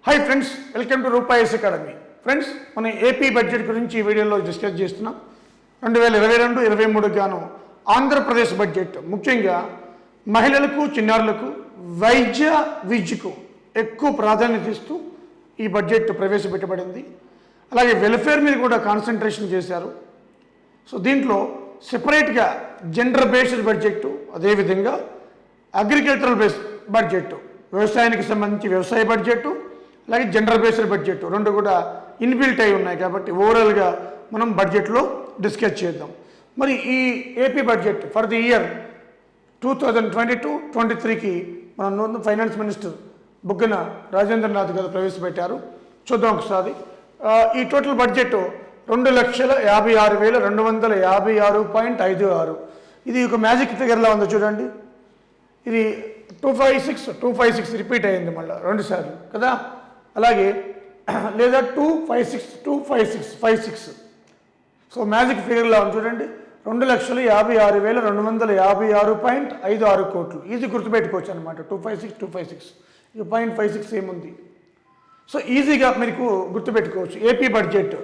Hi friends, welcome to Rupayas academy. Friends, మన AP budget గురించి ఈ వీడియోలో డిస్కస్ చేస్తున్నాం. 2022-23 గాను ఆంధ్రప్రదేశ్ బడ్జెట్ ముఖ్యంగా మహిళలకు, చిన్నారులకు, వైద్య విద్యకు ఎక్కువ ప్రాధాన్యత ఇస్తూ ఈ బడ్జెట్ ప్రవేశపెట్టబడింది. అలాగే వెల్ఫేర్ మీద కూడా కాన్సన్ట్రేషన్ చేశారు. సో దీంట్లో సెపరేట్గా జెండర్ బేస్డ్ బడ్జెట్, అదేవిధంగా అగ్రికల్చరల్ బేస్డ్ బడ్జెట్, వ్యవసాయానికి సంబంధించి వ్యవసాయ బడ్జెట్, అలాగే జెండర్ బేస్డ్ బడ్జెట్ రెండు కూడా ఇన్బిల్ట్ అయి ఉన్నాయి. కాబట్టి ఓవరాల్గా మనం బడ్జెట్లో డిస్కస్ చేద్దాం. మరి ఈ AP budget for the year 2022-23కి మన ఫైనాన్స్ మినిస్టర్ బుగ్గన రాజేంద్రనాథ్ గారు ప్రవేశపెట్టారు. చూద్దాం ఒకసారి. ఈ టోటల్ బడ్జెట్ 2,56,256.56. ఇది ఒక మ్యాజిక్ ఫిగర్లా ఉంది చూడండి. ఇది 256 రిపీట్ అయింది మళ్ళీ 2 సార్లు కదా. అలాగే లేదా 256 సో మ్యాజిక్ ఫిగర్లా ఉంది చూడండి. 2,56,256.56 కోట్లు. ఈజీ గుర్తుపెట్టుకోవచ్చు అనమాట. 256 ఇది 0.56 ఏముంది. సో ఈజీగా మీకు గుర్తుపెట్టుకోవచ్చు ఏపీ బడ్జెట్.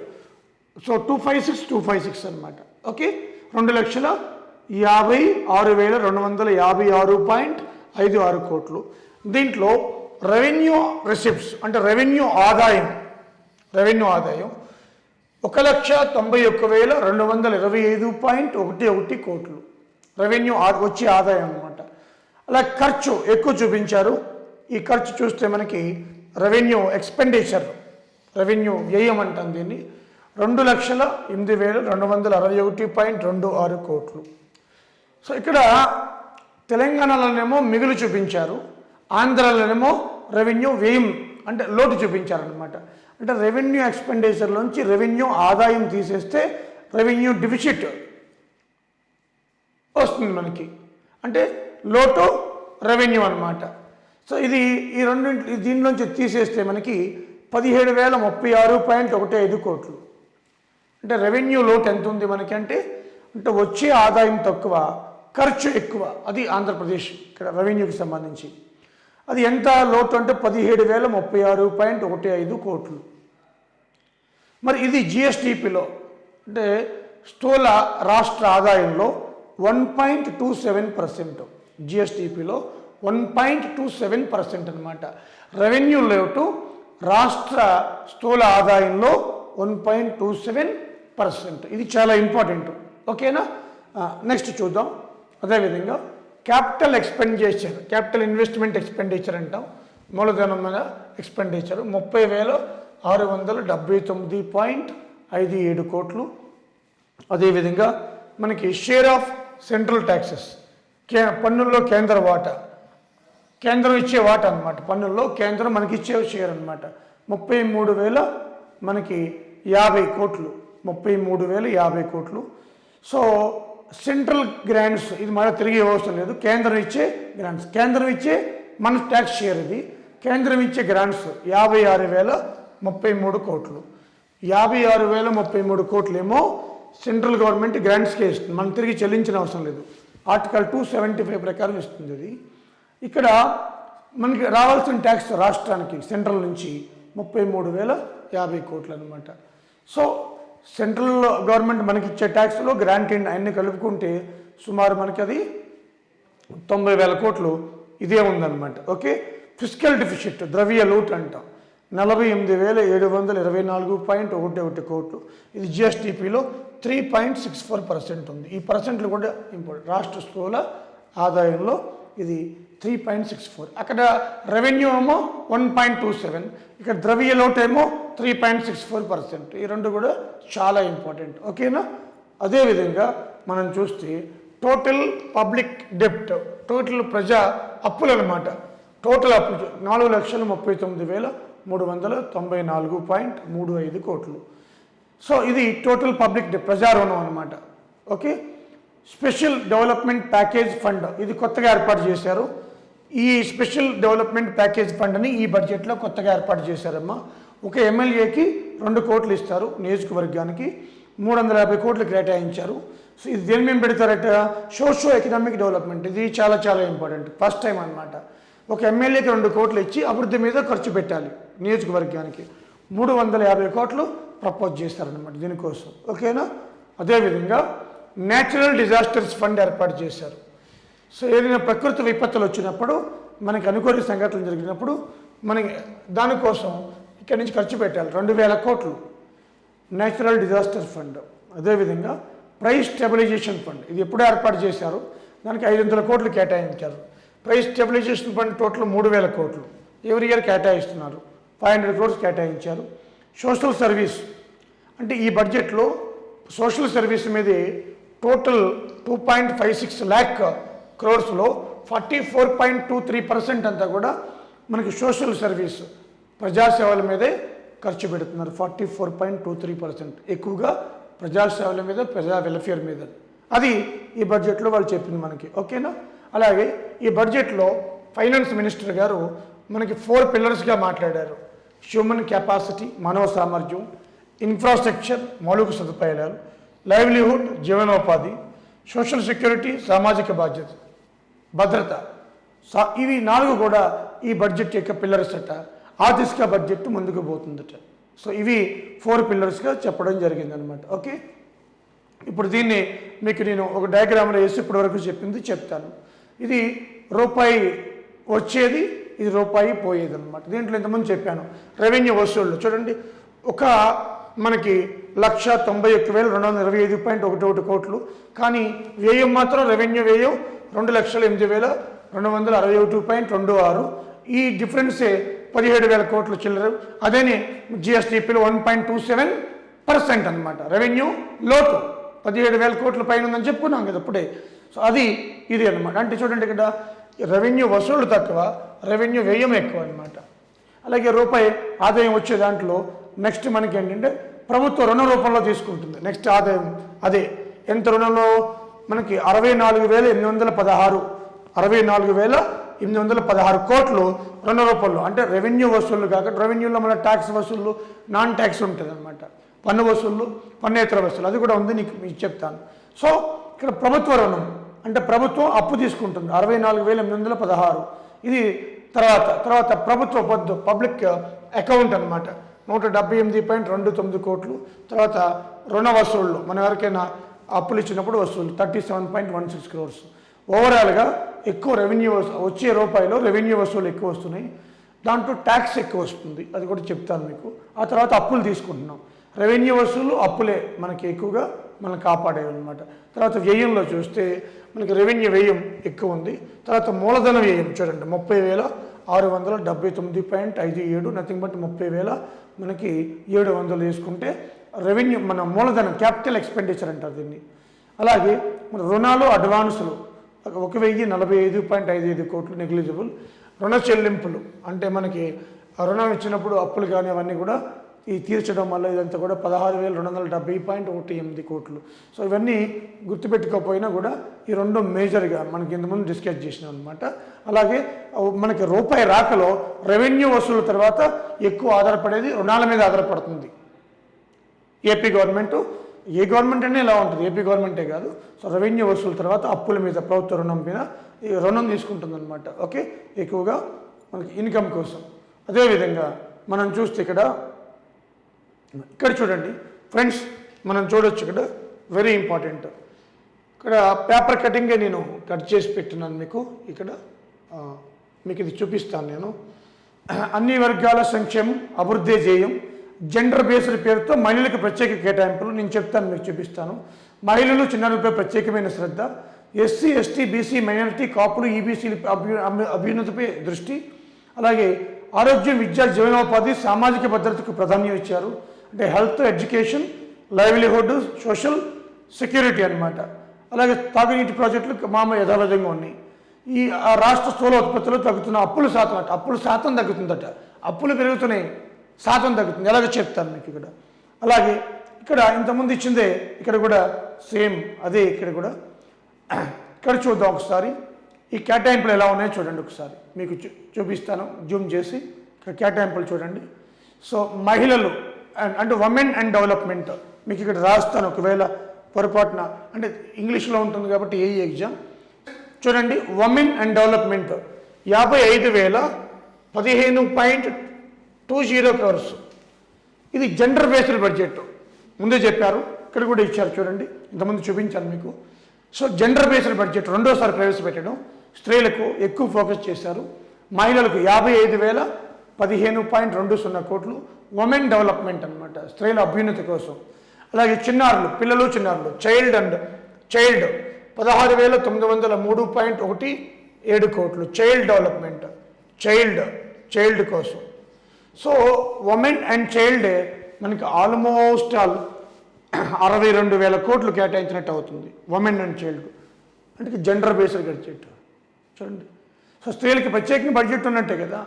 సో 256 అనమాట. ఓకే, 2,56,256.56 కోట్లు. దీంట్లో రెవెన్యూ రిసిప్ట్స్ అంటే రెవెన్యూ ఆదాయం 1,91,225.11 కోట్లు రెవెన్యూ వచ్చే ఆదాయం అనమాట. అలా ఖర్చు ఎక్కువ చూపించారు. ఈ ఖర్చు చూస్తే మనకి రెవెన్యూ ఎక్స్పెండిచర్, రెవెన్యూ వ్యయం అంటాం దీన్ని, 2,08,261.26 కోట్లు. సో ఇక్కడ తెలంగాణలోనేమో మిగులు చూపించారు, ఆంధ్రాలోనేమో రెవెన్యూ వ్యయం అంటే లోటు చూపించారనమాట. అంటే రెవెన్యూ ఎక్స్పెండిచర్లోంచి రెవెన్యూ ఆదాయం తీసేస్తే రెవెన్యూ డిఫిసిట్ వస్తుంది మనకి, అంటే లోటు రెవెన్యూ అనమాట. సో ఇది ఈ రెండింటి దీనిలోంచి తీసేస్తే మనకి 17,036.15 కోట్లు. అంటే రెవెన్యూ లోటు ఎంత ఉంది మనకి అంటే వచ్చే ఆదాయం తక్కువ, ఖర్చు ఎక్కువ. అది ఆంధ్రప్రదేశ్ ఇక్కడ రెవెన్యూకి సంబంధించి. అది ఎంత లోటు అంటే 17,036.15 కోట్లు. మరి ఇది జిఎస్టిపిలో అంటే స్థూల రాష్ట్ర ఆదాయంలో 1.27%. జిఎస్టిపిలో 1.27% అనమాట. రెవెన్యూ లోటు రాష్ట్ర స్థూల ఆదాయంలో 1.27%. ఇది చాలా ఇంపార్టెంట్. ఓకేనా. నెక్స్ట్ చూద్దాం. అదేవిధంగా capital expenditure, capital investment expenditure అంటాం, మూలధనమైన ఎక్స్పెండిచర్ 30,679.57 కోట్లు. అదేవిధంగా మనకి షేర్ ఆఫ్ సెంట్రల్ ట్యాక్సెస్, పన్నుల్లో కేంద్ర వాటా, కేంద్రం ఇచ్చే వాటా అనమాట. పన్నుల్లో కేంద్రం మనకి ఇచ్చే షేర్ అనమాట 33,050 కోట్లు. 33,050 కోట్లు. సో సెంట్రల్ గ్రాంట్స్ ఇది మళ్ళీ తిరిగి అవసరం లేదు. కేంద్రం ఇచ్చే గ్రాంట్స్, కేంద్రం ఇచ్చే మన ట్యాక్స్ షేర్ ఇది. కేంద్రం ఇచ్చే గ్రాంట్స్ 56,033 కోట్లు. 56,033 కోట్లు ఏమో సెంట్రల్ గవర్నమెంట్ గ్రాంట్స్కే ఇస్తుంది, మనం తిరిగి చెల్లించిన అవసరం లేదు. ఆర్టికల్ 275 ప్రకారం ఇస్తుంది ఇది. ఇక్కడ మనకి రావాల్సిన ట్యాక్స్ రాష్ట్రానికి సెంట్రల్ నుంచి 33,050 కోట్లు అనమాట. సో సెంట్రల్ గవర్నమెంట్ మనకి ఇచ్చే ట్యాక్స్లో గ్రాంట్ అన్ని కలుపుకుంటే సుమారు మనకి అది 90,000 కోట్లు ఇదే ఉందన్నమాట. ఓకే. ఫిజికల్ డిఫిసిట్, ద్రవ్య లోటు అంటాం, 48,724.11 కోట్లు. ఇది జిఎస్టిపిలో 3.64% ఉంది. ఈ పర్సెంట్లు కూడా ఇంపార్టెంట్. రాష్ట్ర స్థూల ఆదాయంలో ఇది 3.64. అక్కడ రెవెన్యూ ఏమో 1.27, ఇక్కడ ద్రవ్య లోటు ఏమో 3.64%. ఈ రెండు కూడా చాలా ఇంపార్టెంట్. ఓకేనా. అదేవిధంగా మనం చూస్తే టోటల్ పబ్లిక్ డెప్ట్, టోటల్ ప్రజా అప్పులు అనమాట. టోటల్ అప్పులు 4,39,394.35 కోట్లు. సో ఇది టోటల్ పబ్లిక్ డెప్ట్, ప్రజా రుణం అనమాట. Okay. Special development package fund ఇది కొత్తగా ఏర్పాటు చేశారు. ఈ స్పెషల్ డెవలప్మెంట్ ప్యాకేజ్ ఫండ్ని ఈ బడ్జెట్లో కొత్తగా ఏర్పాటు చేశారమ్మా. ఒక ఎమ్మెల్యేకి 2 కోట్లు ఇస్తారు, నియోజకవర్గానికి 350 కోట్లు కేటాయించారు. సో ఇది దేని మేము పెడతారట, సోషో ఎకనామిక్ డెవలప్మెంట్. ఇది చాలా చాలా ఇంపార్టెంట్, ఫస్ట్ టైం అనమాట. ఒక ఎమ్మెల్యేకి 2 కోట్లు ఇచ్చి అభివృద్ధి మీద ఖర్చు పెట్టాలి. నియోజకవర్గానికి 350 కోట్లు ప్రపోజ్ చేస్తారనమాట దీనికోసం. ఓకేనా? అదేవిధంగా నేచురల్ డిజాస్టర్స్ ఫండ్ ఏర్పాటు చేశారు. సో ఏదైనా ప్రకృతి విపత్తులు వచ్చినప్పుడు, మనకి అనుకోని సంఘటనలు జరిగినప్పుడు మనకి దానికోసం ఇక్కడి నుంచి ఖర్చు పెట్టాలి 2000 కోట్లు నేచురల్ డిజాస్టర్ ఫండ్. అదేవిధంగా ప్రైస్ స్టెబిలైజేషన్ ఫండ్, ఇది ఎప్పుడు ఏర్పాటు చేశారు, దానికి 500 కోట్లు కేటాయించారు. ప్రైస్ స్టెబిలైజేషన్ ఫండ్ టోటల్ 3000 కోట్లు ఎవ్రీ ఇయర్ కేటాయిస్తున్నారు. 500 క్రోర్స్ కేటాయించారు. సోషల్ సర్వీస్ అంటే ఈ బడ్జెట్లో సోషల్ సర్వీస్ మీదే టోటల్ 2.56 lakh క్రోర్స్లో 44.23% అంతా కూడా మనకి సోషల్ సర్వీస్ ప్రజాసేవల మీదే ఖర్చు పెడుతున్నారు. 44.23% ఎక్కువగా ప్రజాసేవల మీద, ప్రజా వెల్ఫేర్ మీద. అది ఈ బడ్జెట్లో వాళ్ళు చెప్పింది మనకి. ఓకేనా? అలాగే ఈ బడ్జెట్లో ఫైనాన్స్ మినిస్టర్ గారు మనకి 4 పిల్లర్స్గా మాట్లాడారు. హ్యూమన్ కెపాసిటీ, మానవ సామర్థ్యం, ఇన్ఫ్రాస్ట్రక్చర్, మౌలిక సదుపాయాలు, లైవ్లీహుడ్, జీవనోపాధి, సోషల్ సెక్యూరిటీ, సామాజిక బాధ్యత, భద్రత. ఇవి 4 కూడా ఈ బడ్జెట్ యొక్క పిల్లర్స్ అట. ఆ దిశగా బడ్జెట్ ముందుకు పోతుందట. సో ఇవి 4 పిల్లర్స్గా చెప్పడం జరిగిందనమాట. ఓకే, ఇప్పుడు దీన్ని మీకు నేను ఒక డయాగ్రామ్లో వేసి ఇప్పటివరకు చెప్పింది చెప్తాను. ఇది రూపాయి వచ్చేది, ఇది రూపాయి పోయేది అనమాట. దీంట్లో ఇంతకుముందు చెప్పాను రెవెన్యూ వసూళ్ళు చూడండి. ఒక మనకి 191,225.11 కోట్లు, కానీ వ్యయం మాత్రం రెవెన్యూ వ్యయం 2,08,261.26. ఈ డిఫరెన్సే 17,000 కోట్లు చిల్లర. అదేనే జిఎస్టీపీలో 1.27% అనమాట. రెవెన్యూ లోటు 17,000 కోట్ల పైన ఉందని చెప్పుకున్నాం కదా అప్పుడే. సో అది ఇది అనమాట. అంటే చూడండి ఇక్కడ రెవెన్యూ వసూళ్లు తక్కువ, రెవెన్యూ వ్యయం ఎక్కువ అనమాట. అలాగే రూపాయి ఆదాయం వచ్చే దాంట్లో నెక్స్ట్ మనకి ఏంటంటే ప్రభుత్వ రుణ రూపంలో తీసుకుంటుంది. నెక్స్ట్ ఆదాయం అదే ఎంత రుణంలో మనకి 64,816 కోట్లు రుణ రూపంలో. అంటే రెవెన్యూ వసూళ్ళు కాక, రెవెన్యూలో మన ట్యాక్స్ వసూళ్ళు, నాన్ ట్యాక్స్ ఉంటుంది అనమాట. పన్ను వసూళ్ళు, పన్నేతర వసూలు, అది కూడా ఉంది, మీకు చెప్తాను. సో ఇక్కడ ప్రభుత్వ రుణం అంటే ప్రభుత్వం అప్పు తీసుకుంటుంది 64,816. ఇది తర్వాత ప్రభుత్వ పద్దు పబ్లిక్ అకౌంట్ అనమాట 178.29 కోట్లు. తర్వాత రుణ వసూళ్ళు, మనం ఎవరికైనా అప్పులు ఇచ్చినప్పుడు వసూలు 37.16 crores. ఓవరాల్గా ఎక్కువ రెవెన్యూ వచ్చే రూపాయలో రెవెన్యూ వసూలు ఎక్కువ వస్తున్నాయి, దాంట్లో ట్యాక్స్ ఎక్కువ వస్తుంది, అది కూడా చెప్తాను మీకు. ఆ తర్వాత అప్పులు తీసుకుంటున్నాం. రెవెన్యూ వసూలు అప్పులే మనకి ఎక్కువగా మనం కాపాడేవి అనమాట. తర్వాత వ్యయంలో చూస్తే మనకి రెవెన్యూ వ్యయం ఎక్కువ ఉంది. తర్వాత మూలధన వ్యయం చూడండి 30,679.57, నథింగ్ బట్ 30,000 మనకి 700 తీసుకుంటే రెవెన్యూ మన మూలధనం క్యాపిటల్ ఎక్స్పెండిచర్ అంటారు దీన్ని. అలాగే మన రుణాలు అడ్వాన్సులు 1,045.55 కోట్లు నెగ్లిజిబుల్. రుణ చెల్లింపులు అంటే మనకి రుణం ఇచ్చినప్పుడు అప్పులు కానీ అవన్నీ కూడా ఈ తీర్చడం వల్ల ఇదంతా కూడా 16,270.18 కోట్లు. సో ఇవన్నీ గుర్తుపెట్టుకోకపోయినా కూడా ఈ రెండు మేజర్గా మనకి ఇంతకుముందు డిస్కస్ చేసినాం అనమాట. అలాగే మనకి రూపాయి రాకలో రెవెన్యూ వసూలు తర్వాత ఎక్కువ ఆధారపడేది రుణాల మీద ఆధారపడుతుంది ఏపీ గవర్నమెంట్. ఏ గవర్నమెంట్ అనే ఇలా ఉంటుంది, ఏపీ గవర్నమెంటే కాదు. సో రెవెన్యూ వసూలు తర్వాత అప్పుల మీద, ప్రభుత్వ రుణం మీద ఈ రుణం తీసుకుంటుంది అనమాట. ఓకే, ఎక్కువగా మనకి ఇన్కమ్ కోసం. అదేవిధంగా మనం చూస్తే ఇక్కడ చూడండి ఫ్రెండ్స్, మనం చూడొచ్చు ఇక్కడ వెరీ ఇంపార్టెంట్. ఇక్కడ పేపర్ కటింగే నేను కట్ చేసి పెట్టినాను మీకు. ఇక్కడ మీకు ఇది చూపిస్తాను నేను. అన్ని వర్గాల సంక్షేమం అభివృద్ధి ధ్యేయం, జెండర్ బేస్డ్ పేరుతో మహిళలకు ప్రత్యేక కేటాయింపులు నేను చెప్తాను, మీకు చూపిస్తాను. మహిళలు చిన్నారులపై ప్రత్యేకమైన శ్రద్ధ, ఎస్సీ ఎస్టీ బీసీ మైనారిటీ కాపులు ఈబీసీ అభ్యున్నతిపై దృష్టి, అలాగే ఆరోగ్యం, విద్య, జీవనోపాధి, సామాజిక భద్రతకు ప్రాధాన్యం ఇచ్చారు. అంటే health, education, livelihood, social security అనమాట. అలాగే తాగునీటి ప్రాజెక్టులు యథావిధంగా ఉన్నాయి. ఈ రాష్ట్ర స్థూల ఉత్పత్తులు తగ్గుతున్న అప్పుల శాతం తగ్గుతుందట. అప్పులు పెరుగుతున్నాయి, శాతం తగ్గుతుంది. ఎలాగో చెప్తాను మీకు ఇక్కడ. అలాగే ఇక్కడ ఇంతకుముందు ఇచ్చిందే ఇక్కడ కూడా సేమ్ అదే. ఇక్కడ చూద్దాం ఒకసారి ఈ కేటాయింపులు ఎలా ఉన్నాయో చూడండి. ఒకసారి మీకు చూపిస్తాను జూమ్ చేసి. ఇక్కడ కేటాయింపులు చూడండి. సో మహిళలు అంటే ఉమెన్ అండ్ డెవలప్మెంట్ మీకు ఇక్కడ రాస్తాను, ఒకవేళ పొరపాటున అంటే ఇంగ్లీష్లో ఉంటుంది కాబట్టి ఏ ఎగ్జామ్ చూడండి. Women and development 55,015.20 crores. ఇది జెండర్ బేస్డ్ బడ్జెట్. ముందే చెప్పారు, ఇక్కడ కూడా ఇచ్చారు చూడండి, ఇంతకుముందు చూపించాను మీకు. సో జెండర్ బేస్డ్ బడ్జెట్ రెండోసారి ప్రవేశపెట్టడం, స్త్రీలకు ఎక్కువ ఫోకస్ చేశారు. మహిళలకు 55,015.20 కోట్లు ఉమెన్ డెవలప్మెంట్ అనమాట, స్త్రీల అభ్యున్నతి కోసం. అలాగే చిన్నారులు, పిల్లలు చిన్నారులు, చైల్డ్ 16,903.17 కోట్లు చైల్డ్ డెవలప్మెంట్, చైల్డ్ కోసం. సో ఉమెన్ అండ్ చైల్డ్ మనకి ఆల్మోస్ట్ 62,000 కోట్లు కేటాయించినట్టు అవుతుంది ఉమెన్ అండ్ చైల్డ్, అంటే జెండర్ బేస్డ్ బడ్జెట్ చూడండి. సో స్త్రీలకి ప్రత్యేకంగా బడ్జెట్ ఉన్నట్టే కదా.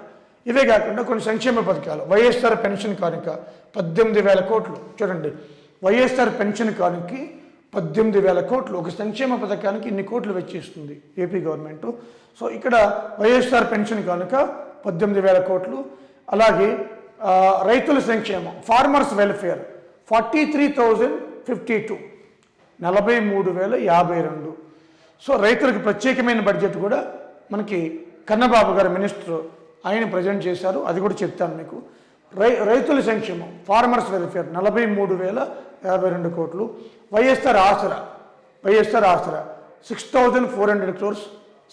ఇవే కాకుండా కొన్ని సంక్షేమ పథకాలు, వైఎస్ఆర్ పెన్షన్ కానుక 18,000 కోట్లు చూడండి. వైఎస్ఆర్ పెన్షన్ కానుకకి 18,000 కోట్లు, ఒక సంక్షేమ పథకానికి ఇన్ని కోట్లు వెచ్చిస్తుంది ఏపీ గవర్నమెంట్. సో ఇక్కడ వైఎస్ఆర్ పెన్షన్ కానుక 18,000 కోట్లు. అలాగే రైతుల సంక్షేమం, ఫార్మర్స్ వెల్ఫేర్ 43,052, 43,052. సో రైతులకు ప్రత్యేకమైన బడ్జెట్ కూడా మనకి కన్నబాబు గారు మినిస్టర్ ఆయన ప్రజెంట్ చేశారు, అది కూడా చెప్తాను మీకు. రైతుల సంక్షేమం, ఫార్మర్స్ వెల్ఫేర్ 43,052 కోట్లు. వైఎస్ఆర్ ఆసరా 6,400 క్రోర్స్,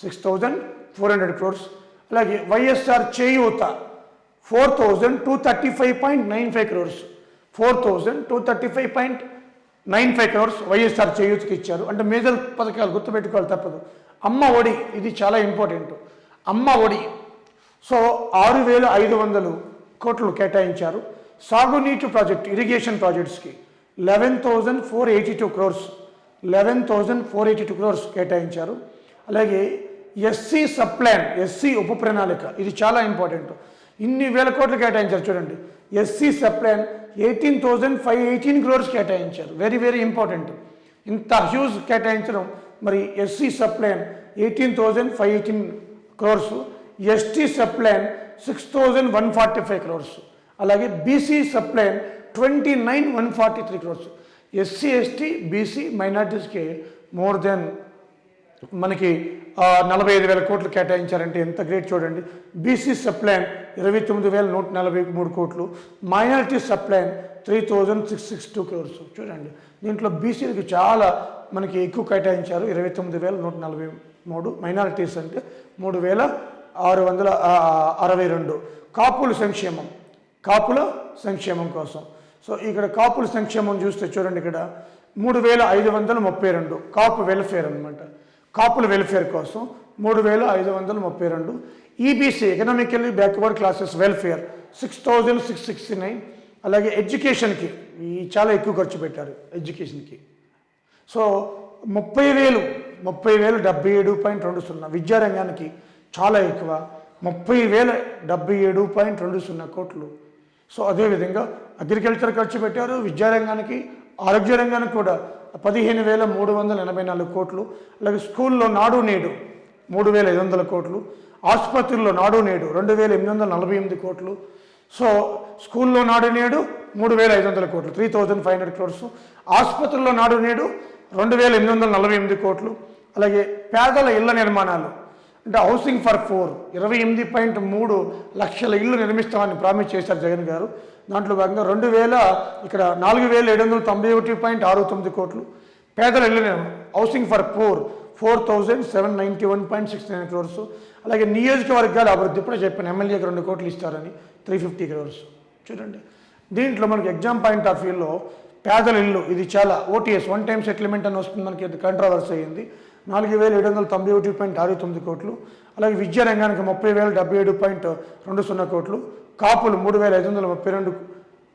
6,400 క్రోర్స్. అలాగే వైఎస్ఆర్ చేయూత 4,235.95 క్రోర్స్, 4,235.95 క్రోర్స్ వైఎస్ఆర్ చేయూతకి ఇచ్చారు. అంటే మేజర్ పథకాలు గుర్తుపెట్టుకోవాలి తప్పదు. అమ్మ ఒడి, ఇది చాలా ఇంపార్టెంట్. అమ్మ ఒడి సో 6,500 కోట్లు కేటాయించారు. సాగునీటి ప్రాజెక్ట్, ఇరిగేషన్ ప్రాజెక్ట్స్కి 11,482 క్రోర్స్, 11,482 క్రోర్స్ కేటాయించారు. అలాగే ఎస్సీ సబ్ప్లాన్, ఎస్సీ ఉప ప్రణాళిక, ఇది చాలా ఇంపార్టెంట్. ఇన్ని వేల కోట్లు కేటాయించారు చూడండి. ఎస్సీ సబ్ప్లాన్ 18,518 క్రోర్స్ కేటాయించారు. Very very important. ఇంత హ్యూజ్ కేటాయించడం. మరి SC subplan 18,518 crores, ST subplan 6,145 crores. అలాగే BC subplan 29,143 crores. SC ST BC మైనార్టీస్కి మోర్ దెన్ మనకి 45,000 కోట్లు కేటాయించారంటే ఎంత గ్రేట్ చూడండి. బీసీ సబ్ప్లాన్ 29,143 కోట్లు, మైనారిటీ సబ్ప్లాన్ 3,662 క్రోర్స్ చూడండి. దీంట్లో బీసీలకు చాలా మనకి ఎక్కువ కేటాయించారు, 29,143. మైనారిటీస్ అంటే 3,662. కాపుల సంక్షేమం కోసం. సో ఇక్కడ కాపుల సంక్షేమం చూస్తే చూడండి, ఇక్కడ 3,532 కాపు వెల్ఫేర్ అనమాట. కాపుల వెల్ఫేర్ కోసం 3,532. EBC economically backward classes welfare 6,669. అలాగే ఎడ్యుకేషన్కి చాలా ఎక్కువ ఖర్చు పెట్టారు ఎడ్యుకేషన్కి. సో 30,000 77.20. విద్యారంగానికి చాలా ఎక్కువ 30,077.20 కోట్లు. సో అదేవిధంగా అగ్రికల్చర్ ఖర్చు పెట్టారు, విద్యారంగానికి, ఆరోగ్య రంగానికి కూడా 15,384 కోట్లు. అలాగే స్కూల్లో నాడు నేడు 3,500 కోట్లు. ఆసుపత్రుల్లో నాడు నేడు 2,848 కోట్లు. సో స్కూల్లో నాడు నేడు 3,500 కోట్లు, 3,500 క్రోర్స్. ఆసుపత్రుల్లో నాడు నేడు 2,848 కోట్లు. అలాగే పేదల ఇళ్ల నిర్మాణాలు అంటే హౌసింగ్ ఫర్ 4 28.3 లక్షల ఇళ్ళు నిర్మిస్తామని ప్రామిస్ చేశారు జగన్ గారు. దాంట్లో భాగంగా 4,791.69 కోట్లు. పేదల ఇళ్ళు హౌసింగ్ ఫర్ 4,791.69 క్రోర్స్. అలాగే నియోజకవర్గాల అభివృద్ధి, ఇప్పుడే చెప్పాను ఎమ్మెల్యేకి 2 కోట్లు ఇస్తారని, 350 క్రోర్స్ చూడండి. దీంట్లో మనకి ఎగ్జామ్ పాయింట్ ఆఫ్ వ్యూలో పేదల ఇల్లు, ఇది చాలా ఓటీఎస్, వన్ టైం సెటిల్మెంట్ అని వస్తుంది, మనకి కంట్రవర్సీ అయింది. 4,791.69 కోట్లు. అలాగే విద్యారంగానికి 30,077.20 కోట్లు. కాపులు 3,532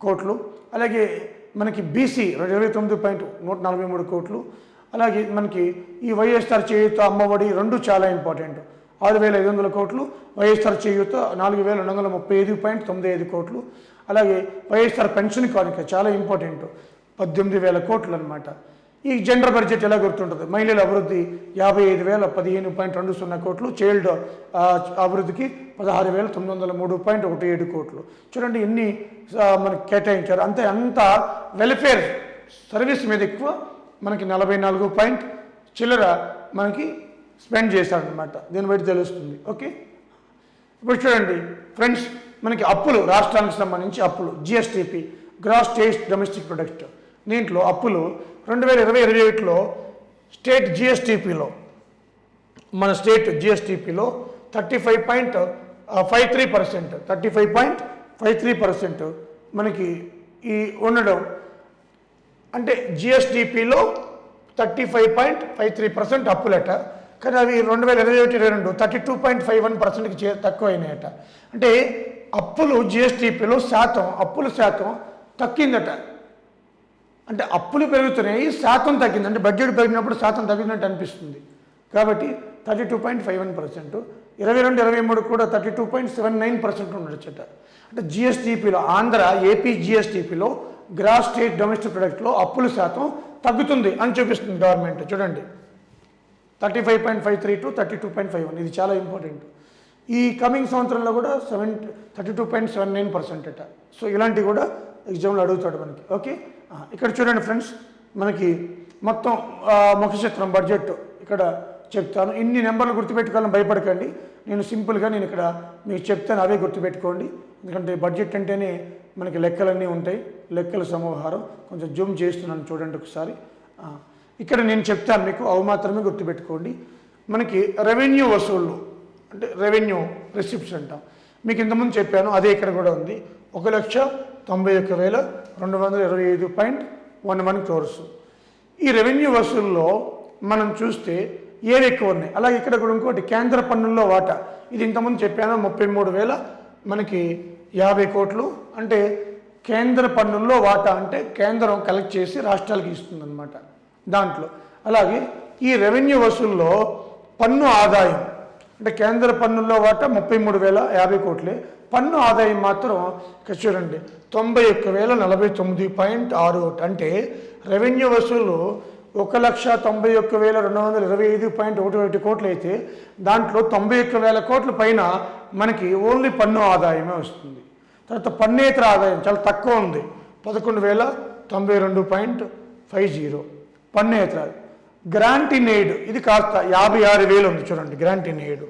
కోట్లు. అలాగే మనకి బీసీ 29.143 కోట్లు. అలాగే మనకి ఈ వైఎస్ఆర్ చేయూత, అమ్మఒడి రెండు చాలా ఇంపార్టెంట్, 6,500 కోట్లు. వైఎస్ఆర్ చేయూత 4,235.95 కోట్లు. అలాగే వైఎస్ఆర్ పెన్షన్ కానుక చాలా ఇంపార్టెంట్, 18,000 కోట్లు అనమాట. ఈ జెండర్ బడ్జెట్ ఎలా గుర్తుంటుంది? మహిళల అభివృద్ధి 55,015.20 కోట్లు. చైల్డ్ అభివృద్ధికి 16,903.17 కోట్లు. చూడండి ఎన్ని మనకి కేటాయించారు. అంత వెల్ఫేర్ సర్వీస్ మీద ఎక్కువ మనకి 44 చిల్లర మనకి స్పెండ్ చేశారనమాట. దీన్ని బట్టి తెలుస్తుంది. ఓకే. ఇప్పుడు చూడండి ఫ్రెండ్స్, మనకి అప్పులు, రాష్ట్రానికి సంబంధించి అప్పులు GSDP, gross state domestic product. దీంట్లో అప్పులు 2020-21లో స్టేట్ జిఎస్టిపిలో, మన స్టేట్ జిఎస్టిపిలో 35.53% మనకి ఈ ఉండడం. అంటే జిఎస్టిపిలో 35.53% అప్పులట. కానీ అవి 2021-22 32.51%కి తక్కువ అయినాయట. అంటే అప్పులు జిఎస్టిపిలో అప్పుల శాతం తగ్గిందట. అంటే అప్పులు పెరుగుతున్నాయి, శాతం తగ్గింది. అంటే బడ్జెట్ పెరిగినప్పుడు శాతం తగ్గినట్టు అనిపిస్తుంది. కాబట్టి 32.51%, 22-23 కూడా 32.79% ఉండొచ్చట. అంటే జిఎస్టిపిలో ఏపీ జిఎస్టిపిలో గ్రాస్ స్టేట్ డొమెస్టిక్ ప్రొడక్ట్లో అప్పుల శాతం తగ్గుతుంది అని చూపిస్తుంది గవర్నమెంట్. చూడండి 35.53 to 32.51, ఇది చాలా ఇంపార్టెంట్. ఈ కమింగ్ సంవత్సరంలో కూడా 32.79% అట. సో ఇలాంటివి కూడా ఎగ్జామ్లో అడుగుతాడు మనకి. ఓకే, ఇక్కడ చూడండి ఫ్రెండ్స్, మనకి మొత్తం ముఖచిత్రం బడ్జెట్ ఇక్కడ చెప్తాను. ఇన్ని నెంబర్లు గుర్తుపెట్టుకోవాలని భయపడకండి. నేను సింపుల్గా ఇక్కడ మీకు చెప్తాను, అవే గుర్తుపెట్టుకోండి. ఎందుకంటే బడ్జెట్ అంటేనే మనకి లెక్కలన్నీ ఉంటాయి, లెక్కల సమూహారం. కొంచెం జూమ్ చేస్తున్నాను చూడండి ఒకసారి. ఇక్కడ నేను చెప్తాను మీకు, అవి మాత్రమే గుర్తుపెట్టుకోండి. మనకి రెవెన్యూ వసూళ్ళు అంటే రెవెన్యూ రిసిప్ట్స్ అంటాం. మీకు ఇంతకుముందు చెప్పాను, అదే ఇక్కడ కూడా ఉంది. 1,91,225.11 crores. ఈ రెవెన్యూ వసూల్లో మనం చూస్తే ఏవి ఎక్కువ ఉన్నాయి. అలాగే ఇక్కడ కూడా ఇంకోటి కేంద్ర పన్నుల్లో వాటా. ఇది ఇంతకుముందు చెప్పాను, 33,000 మనకి 50 కోట్లు. అంటే కేంద్ర పన్నుల్లో వాటా అంటే కేంద్రం కలెక్ట్ చేసి రాష్ట్రాలకి ఇస్తుందన్నమాట దాంట్లో. అలాగే ఈ రెవెన్యూ వసూల్లో పన్ను ఆదాయం అంటే కేంద్ర పన్నుల్లో వాటా 33,050 కోట్లే. పన్ను ఆదాయం మాత్రం ఇక్కడ చూడండి 91,049.61. అంటే రెవెన్యూ వసూలు 1,91,225.11 కోట్లు అయితే దాంట్లో 91,000 కోట్ల పైన మనకి ఓన్లీ పన్ను ఆదాయమే వస్తుంది. తర్వాత పన్నేతర ఆదాయం చాలా తక్కువ ఉంది, 11,092.50 పన్నేతర. గ్రాంట్ ఇన్ ఎయిడ్ ఇది కాస్త 56,000 ఉంది. చూడండి గ్రాంట్ ఇన్ ఎయిడ్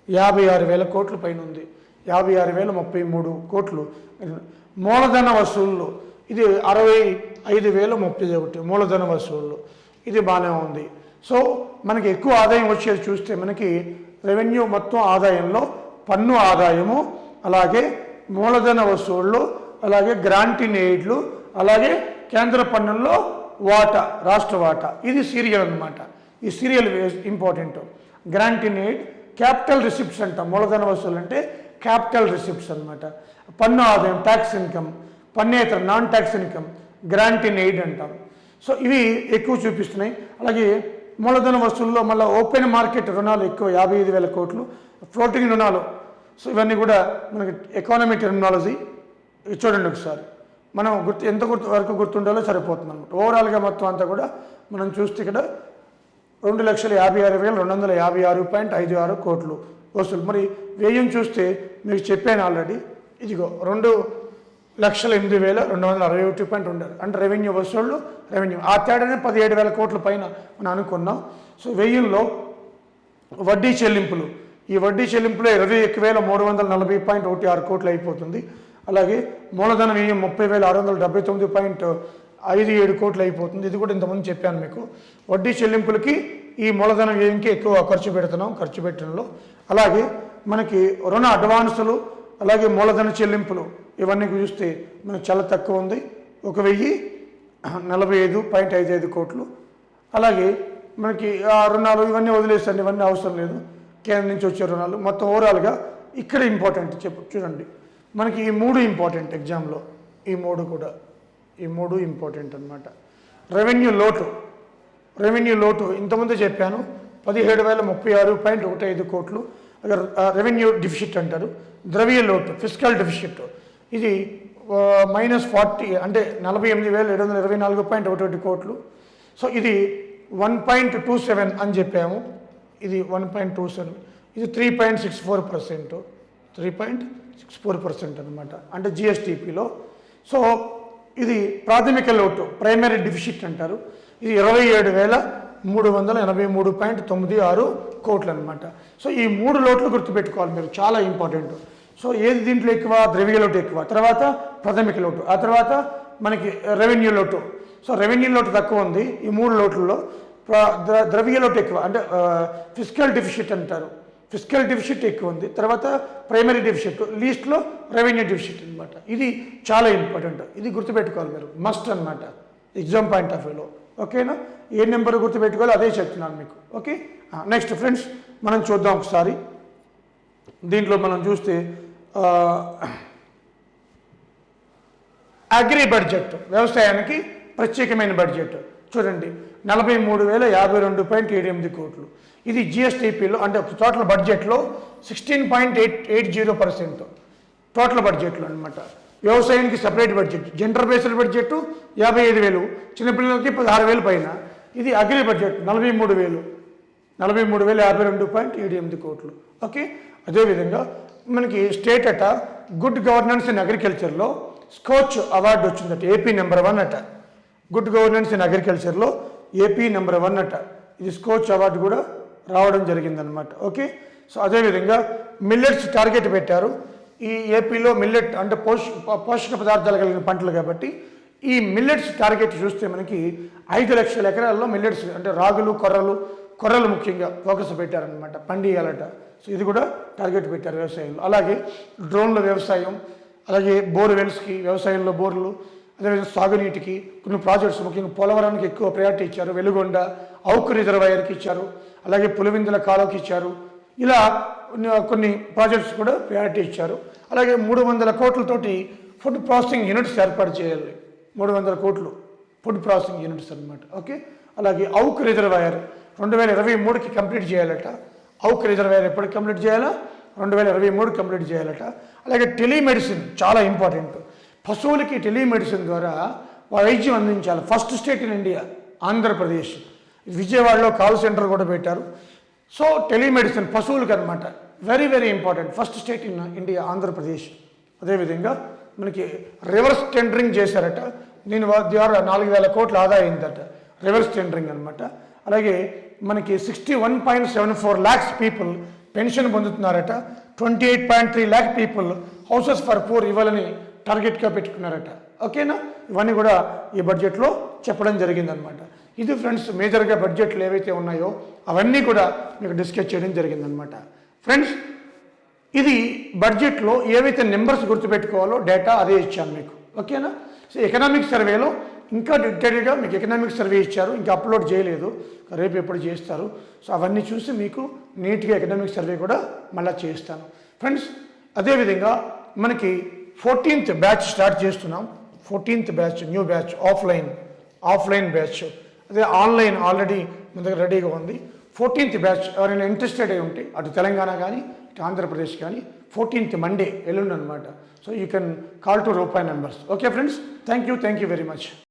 56,000 కోట్ల పైన ఉంది, 56,033 కోట్లు. మూలధన వసూళ్ళు ఇది 65,031 మూలధన వసూళ్ళు, ఇది బాగానే ఉంది. సో మనకి ఎక్కువ ఆదాయం వచ్చేది చూస్తే మనకి రెవెన్యూ మొత్తం ఆదాయంలో పన్ను ఆదాయము, అలాగే మూలధన వసూళ్ళు, అలాగే గ్రాంట్ ఇన్ ఎయిడ్లు, అలాగే కేంద్ర పన్నుల్లో వాటా, రాష్ట్ర వాటా. ఇది సీరియల్ అనమాట. ఈ serial important. Grant in aid, capital receipts అంటాం. మూలధన వసూలు అంటే క్యాపిటల్ రిసిప్ట్స్ అనమాట. పన్ను ఆదాయం ట్యాక్స్ ఇన్కమ్, పన్నేతర non tax income grant in aid అంటాం. సో ఇవి ఎక్కువ చూపిస్తున్నాయి. అలాగే మూలధన వసూల్లో మళ్ళీ ఓపెన్ మార్కెట్ రుణాలు ఎక్కువ 55,000 కోట్లు, ఫ్లోటింగ్ రుణాలు. సో ఇవన్నీ కూడా మనకి ఎకానమీ టెర్మినాలజీ చూడండి ఒకసారి. మనం ఎంత వరకు గుర్తుండాలో సరిపోతుంది అనమాట. ఓవరాల్గా మొత్తం అంతా కూడా మనం చూస్తే ఇక్కడ 2,56,256.56 కోట్లు వసూలు. మరి వ్యయం చూస్తే మీకు చెప్పాను ఆల్రెడీ, ఇదిగో 2,08,261. అంటే రెవెన్యూ వసూళ్ళు, రెవెన్యూ ఆ తేడానే 17,000 కోట్ల పైన మనం అనుకున్నాం. సో వ్యయంలో వడ్డీ చెల్లింపులు, ఈ వడ్డీ చెల్లింపులో 21,340.16 కోట్లు అయిపోతుంది. అలాగే మూలధన వ్యయం 30,679.57 కోట్లు అయిపోతుంది. ఇది కూడా ఇంతకుముందు చెప్పాను మీకు. వడ్డీ చెల్లింపులకి ఈ మూలధన వ్యయంకి ఎక్కువ ఖర్చు పెట్టడంలో. అలాగే మనకి రుణ అడ్వాన్సులు, అలాగే మూలధన చెల్లింపులు ఇవన్నీ చూస్తే మనకు చాలా తక్కువ ఉంది, 1,045.55 కోట్లు. అలాగే మనకి ఆ రుణాలు ఇవన్నీ వదిలేసండి, ఇవన్నీ అవసరం లేదు, కేంద్రం నుంచి వచ్చే రుణాలు. మొత్తం ఓవరాల్గా ఇక్కడ ఇంపార్టెంట్ చూడండి, మనకి ఈ 3 ఇంపార్టెంట్ ఎగ్జామ్లో. ఈ 3 కూడా ఇంపార్టెంట్ అనమాట. రెవెన్యూ లోటు ఇంతకుముందు చెప్పాను 17,036.15 కోట్లు. రెవెన్యూ డిఫిసిట్ అంటారు. ద్రవ్య లోటు ఫిస్కల్ డిఫిసిట్ ఇది -40 అంటే 48,724.11 కోట్లు. సో ఇది 1.27 అని చెప్పాము. ఇది 1.27, ఇది 3.64% అనమాట. అంటే జిఎస్టిపిలో. సో ఇది ప్రాథమిక లోటు ప్రైమరీ డిఫిసిట్ అంటారు. ఇది 383.96 కోట్లు అనమాట. సో ఈ 3 లోట్లు గుర్తుపెట్టుకోవాలి మీరు, చాలా ఇంపార్టెంట్. సో ఏది దీంట్లో ఎక్కువ? ద్రవ్య లోటు ఎక్కువ, తర్వాత ప్రాథమిక లోటు, ఆ తర్వాత మనకి రెవెన్యూ లోటు. సో రెవెన్యూ లోటు తక్కువ ఉంది ఈ 3 లోట్లలో. ద్రవ్య లోటు ఎక్కువ, అంటే ఫిజికల్ డెఫిసిట్ అంటారు, ఫిజికల్ డెఫిసిట్ ఎక్కువ ఉంది. తర్వాత ప్రైమరీ డెఫిసిట్, లీస్ట్లో రెవెన్యూ డెఫిసిట్ అనమాట. ఇది చాలా ఇంపార్టెంట్, ఇది గుర్తుపెట్టుకోవాలి మీరు, మస్ట్ అనమాట ఎగ్జామ్ పాయింట్ ఆఫ్ వ్యూలో. ఓకేనా? ఏ నెంబర్ గుర్తుపెట్టుకోవాలి అదే చెప్తున్నాను మీకు. ఓకే, నెక్స్ట్ ఫ్రెండ్స్ మనం చూద్దాం ఒకసారి. దీంట్లో మనం చూస్తే అగ్రి బడ్జెట్, వ్యవసాయానికి ప్రత్యేకమైన బడ్జెట్ చూడండి, 43,052.78 కోట్లు. ఇది జిఎస్టిపిలో, అంటే టోటల్ బడ్జెట్లో 16.80% టోటల్ బడ్జెట్లో అనమాట. వ్యవసాయానికి separate budget, gender based budget 55,000, చిన్నపిల్లలకి 16,000 పైన. ఇది అగ్రి బడ్జెట్ 43,052.78 కోట్లు. ఓకే, అదేవిధంగా మనకి స్టేట్ అట గుడ్ గవర్నెన్స్ ఇన్ అగ్రికల్చర్లో స్కోచ్ అవార్డు వచ్చిందట, ఏపీ నెంబర్ 1 అట. గుడ్ గవర్నెన్స్ ఇన్ అగ్రికల్చర్లో ఏపీ నెంబర్ 1 అట. ఇది స్కోచ్ అవార్డు కూడా రావడం జరిగిందనమాట. ఓకే, సో అదేవిధంగా మిల్లెట్స్ టార్గెట్ పెట్టారు. ఈ ఏపీలో మిల్లెట్ అంటే పోషక పదార్థాలు కలిగిన పంటలు కాబట్టి ఈ మిల్లెట్స్ టార్గెట్ చూస్తే మనకి 5 లక్షల ఎకరాల్లో మిల్లెట్స్ అంటే రాగులు, కొర్రలు ముఖ్యంగా ఫోకస్ పెట్టారనమాట, పండియాలట. సో ఇది కూడా టార్గెట్ పెట్టారు వ్యవసాయంలో. అలాగే డ్రోన్ల వ్యవసాయం, అలాగే బోర్వెల్స్కి, వ్యవసాయంలో బోర్లు, అదేవిధంగా సాగునీటికి కొన్ని ప్రాజెక్ట్స్, ముఖ్యంగా పోలవరానికి ఎక్కువ ప్రయారిటీ ఇచ్చారు. వెలుగొండ అవుకు రిజర్వాయర్కి ఇచ్చారు, అలాగే పులివిందుల కాలువకి ఇచ్చారు. ఇలా కొన్ని ప్రాజెక్ట్స్ కూడా ప్రయారిటీ ఇచ్చారు. అలాగే 300 కోట్లతోటి ఫుడ్ ప్రాసెసింగ్ యూనిట్స్ ఏర్పాటు చేయాలి. 300 కోట్లు ఫుడ్ ప్రాసెసింగ్ యూనిట్స్ అనమాట. ఓకే, అలాగే అవుకు రిజర్వాయర్ 2023కి కంప్లీట్ చేయాలట. అవుకు రిజర్వాయర్ ఎప్పటికి కంప్లీట్ చేయాలా? 2023 కంప్లీట్ చేయాలట. అలాగే టెలిమెడిసిన్ చాలా ఇంపార్టెంట్. పశువులకి టెలిమెడిసిన్ ద్వారా వైద్యం అందించాలి. First state in India Andhra Pradesh. విజయవాడలో కాల్ సెంటర్ కూడా పెట్టారు. సో టెలిమెడిసిన్ పశువులకి అనమాట, very very important. First state in India Andhra Pradesh. అదేవిధంగా మనకి రివర్స్ టెండరింగ్ చేశారట, దీని ద్వారా 4,000 కోట్ల ఆదా అయిందట, రివర్స్ టెండరింగ్ అనమాట. అలాగే మనకి 61.74 lakhs పీపుల్ పెన్షన్ పొందుతున్నారట. 28.3 lakh people houses for poor ఇవ్వాలని టార్గెట్గా పెట్టుకున్నారట. ఓకేనా? ఇవన్నీ కూడా ఈ బడ్జెట్లో చెప్పడం జరిగిందనమాట. ఇది ఫ్రెండ్స్ మేజర్గా బడ్జెట్లు ఏవైతే ఉన్నాయో అవన్నీ కూడా మీకు డిస్కస్ చేయడం జరిగిందనమాట. ఫ్రెండ్స్ ఇది బడ్జెట్లో ఏవైతే నెంబర్స్ గుర్తుపెట్టుకోవాలో డేటా అదే ఇచ్చాను మీకు. ఓకేనా? సో ఎకనామిక్ సర్వేలో ఇంకా డీటెయిల్గా మీకు ఎకనామిక్ సర్వే ఇచ్చారు, ఇంకా అప్లోడ్ చేయలేదు, రేపు ఎప్పుడు చేస్తారు. సో అవన్నీ చూసి మీకు నీట్గా ఎకనామిక్ సర్వే కూడా మళ్ళీ చేస్తాను ఫ్రెండ్స్. అదేవిధంగా మనకి 14th బ్యాచ్ స్టార్ట్ చేస్తున్నాం. 14th batch new batch, offline batch. అదే ఆన్లైన్ ఆల్రెడీ మన దగ్గర రెడీగా ఉంది. 14th బ్యాచ్ ఎవరైనా ఇంట్రెస్టెడ్ అయి ఉంటే అటు తెలంగాణ కానీ ఇటు ఆంధ్రప్రదేశ్ కానీ 14th మండే ఎల్లుండి అనమాట. So you can call to Rupayi numbers. Okay friends, thank you very much.